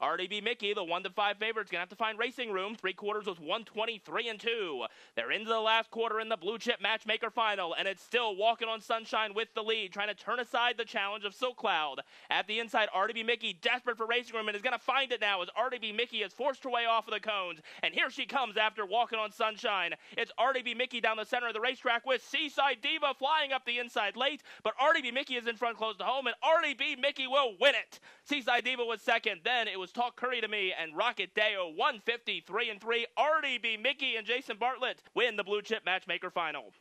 RDB Mickey, the 1-5 favorite, is going to have to find racing room. 3/4 was 123-2. They're into the last quarter in the Blue Chip Matchmaker Final, and it's still Walking on Sunshine with the lead, trying to turn aside the challenge of Silk Cloud. At the inside, RDB Mickey, desperate for racing room, and is going to find it now as RDB Mickey has forced her way off of the cones. And here she comes after Walking on Sunshine. It's RDB Mickey down the center of the racetrack with Seaside Diva flying up the inside late, but RDB Mickey is in front close to home, and RDB Mickey will win it. Seaside Diva was second. Then it was Talk Curry to Me and Rocket Deo, 153-3. RDB Mickey and Jason Bartlett win the Blue Chip Matchmaker Final.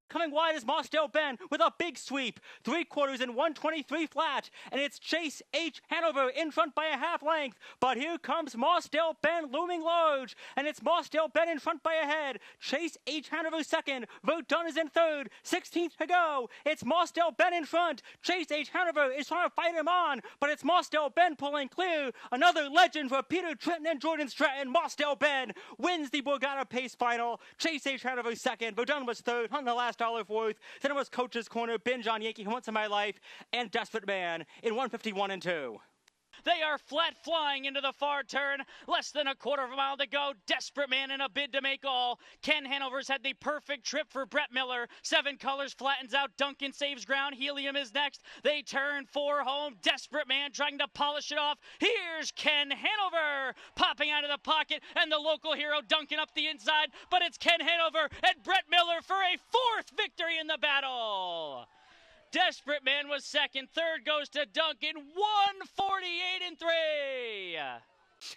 Coming wide is Mossdale Ben with a big sweep. 3/4 and 123 flat. And it's Chase H. Hanover in front by a half length. But here comes Mossdale Ben looming large. And it's Mossdale Ben in front by a head. Chase H. Hanover second. Verdun is in third. 16th to go. It's Mossdale Ben in front. Chase H. Hanover is trying to fight him on. But it's Mossdale Ben pulling clear. Another legend for Peter Trenton and Jordan Stratton. Mossdale Ben wins the Borgata Pace Final. Chase H. Hanover second. Verdun was third. On the last $4. Then it was Coach's Corner, Binge on Yankee, Who Wants in My Life, and Desperate Man in 151-2. They are flat flying into the far turn. Less than a quarter of a mile to go. Desperate Man in a bid to make all. Ken Hanover's had the perfect trip for Brett Miller. 7 Colors flattens out. Duncan saves ground. Helium is next. They turn 4 home. Desperate Man trying to polish it off. Here's Ken Hanover popping out of the pocket, and the local hero Duncan up the inside. But it's Ken Hanover and Brett Miller for a 4th victory in the battle. Desperate Man was second. Third goes to Duncan, 148-3.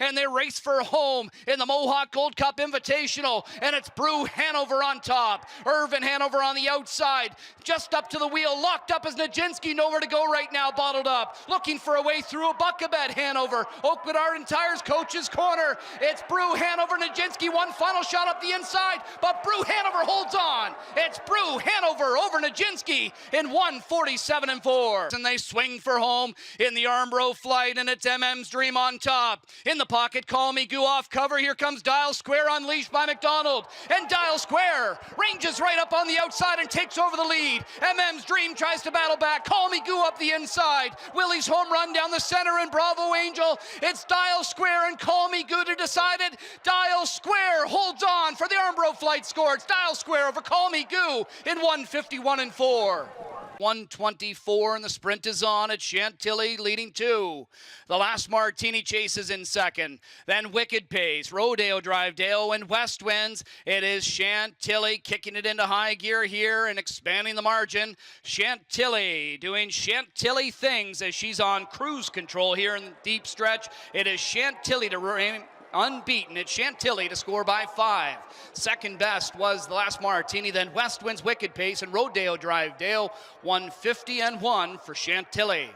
And they race for home in the Mohawk Gold Cup Invitational, and it's Brew Hanover on top. Irvin Hanover on the outside, just up to the wheel, locked up as Nijinsky, nowhere to go right now, bottled up, looking for a way through a buckabed. Hanover, Oakwood Art and Tires, Coach's Corner. It's Brew Hanover, Nijinsky, one final shot up the inside, but Brew Hanover holds on. It's Brew Hanover over Nijinsky in 147-4. And they swing for home in the Armbro flight, and it's MM's Dream on top. In the pocket, Call Me Goo off cover. Here comes Dial Square unleashed by McDonald. And Dial Square ranges right up on the outside and takes over the lead. MM's Dream tries to battle back. Call Me Goo up the inside. Willie's home run down the center and Bravo Angel. It's Dial Square and Call Me Goo to decide it. Dial Square holds on for the Armbro flight score. It's Dial Square over Call Me Goo in 151-4. 124 and the sprint is on. It's Chantilly leading 2. The last Martini Chase is in second. Then Wicked Pace, Rodeo Drive Dale, and West Winds. It is Chantilly kicking it into high gear here and expanding the margin. Chantilly doing Chantilly things as she's on cruise control here in the deep stretch. It is Chantilly to remain unbeaten. It's Chantilly to score by 5. Second best was the last Martini, then West Wind's Wicked Pace and Rodeo Drive Dale, 150-1 for Chantilly.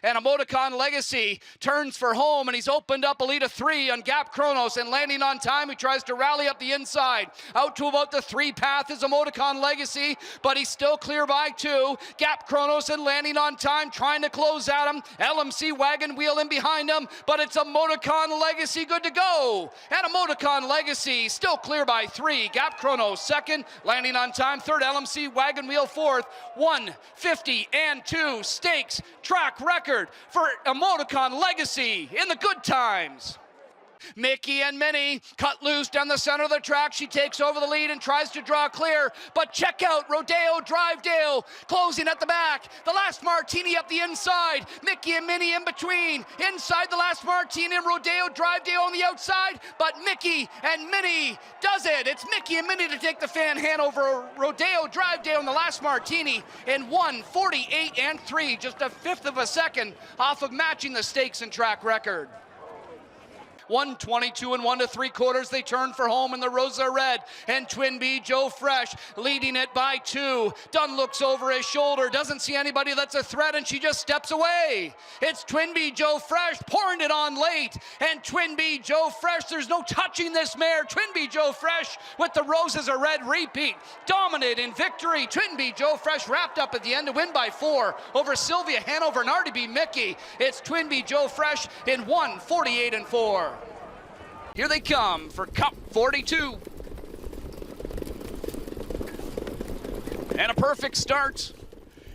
And Emoticon Legacy turns for home, and he's opened up a lead of 3 on Gap Kronos, and landing on time, he tries to rally up the inside. Out to about the 3 path is Emoticon Legacy, but he's still clear by 2. Gap Kronos and landing on time, trying to close at him. LMC Wagon Wheel in behind him, but it's Emoticon Legacy good to go. And Emoticon Legacy still clear by 3. Gap Kronos second, landing on time. Third, LMC Wagon Wheel fourth. 150-2 stakes track record for Emoticon Legacy in the good times. Mickey and Minnie cut loose down the center of the track. She takes over the lead and tries to draw clear, but check out Rodeo Drive Dale closing at the back. The last Martini up the inside. Mickey and Minnie in between. Inside the last Martini and Rodeo Drive Dale on the outside, but Mickey and Minnie does it. It's Mickey and Minnie to take the fan hand over Rodeo Drive Dale in the last Martini in 148-3, just a 1/5 of a second off of matching the stakes and track record. 122 and 1 3/4. They turn for home in the Rosa Red, and Twin B Joe Fresh leading it by 2. Dunn looks over his shoulder, doesn't see anybody that's a threat, and she just steps away. It's Twin B Joe Fresh pouring it on late, and Twin B Joe Fresh, there's no touching this mare. Twin B Joe Fresh with the Roses Are Red repeat, dominant in victory. Twin B Joe Fresh wrapped up at the end to win by 4 over Sylvia Hanover and RDB Mickey. It's Twin B Joe Fresh in 148-4. Here they come for Cup 42. And a perfect start.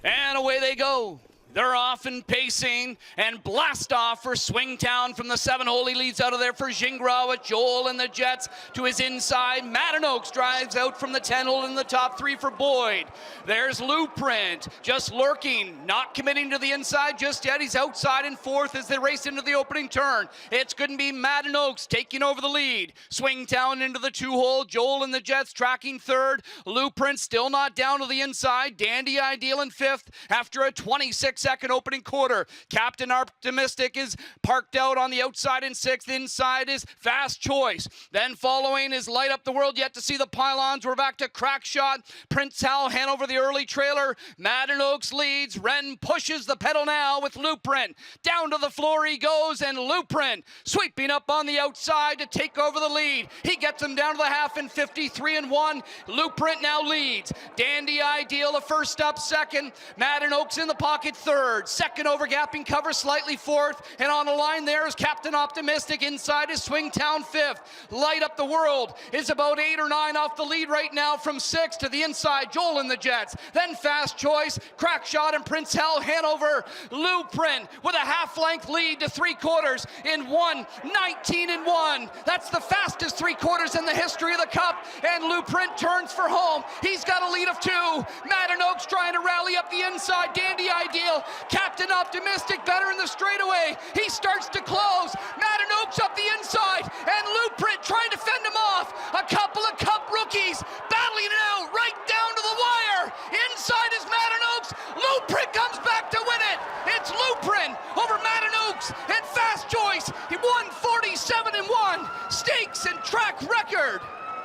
And away they go. They're off and pacing, and blast off for Swingtown from the 7-hole. He leads out of there for Gingras with Joel and the Jets to his inside. Madden Oaks drives out from the 10-hole in the top 3 for Boyd. There's Louprint just lurking, not committing to the inside just yet. He's outside in 4th as they race into the opening turn. It's going to be Madden Oaks taking over the lead. Swingtown into the 2-hole. Joel and the Jets tracking 3rd. Louprint still not down to the inside. Dandy Ideal in 5th after a 26-second opening quarter. Captain Optimistic is parked out on the outside in 6th. Inside is Fast Choice. Then following is Light Up the World. Yet to see the pylons. We're back to Crack Shot. Prince Hal Hanover, the early trailer. Madden Oaks leads. Wren pushes the pedal now with Louprint. Down to the floor he goes, and Louprint sweeping up on the outside to take over the lead. He gets him down to the half in 53-1. Louprint now leads. Dandy Ideal a first up, 2nd. Madden Oaks in the pocket, 3rd. 2nd overgapping cover, slightly 4th. And on the line there is Captain Optimistic. Inside is Swingtown, 5th. Light Up the World is about 8 or 9 off the lead right now from 6th to the inside. Joel and the Jets. Then Fast Choice, Crack Shot, and Prince Hal Hanover. Louprint with a half-length lead to 3/4 in 1:19-1. That's the fastest 3/4 in the history of the Cup. And Louprint turns for home. He's got a lead of 2. Madden Oaks trying to rally up the inside. Dandy Ideal. Captain Optimistic better in the straightaway. He starts to close. Madden Oaks up the inside. And Louprint trying to fend him off. A couple of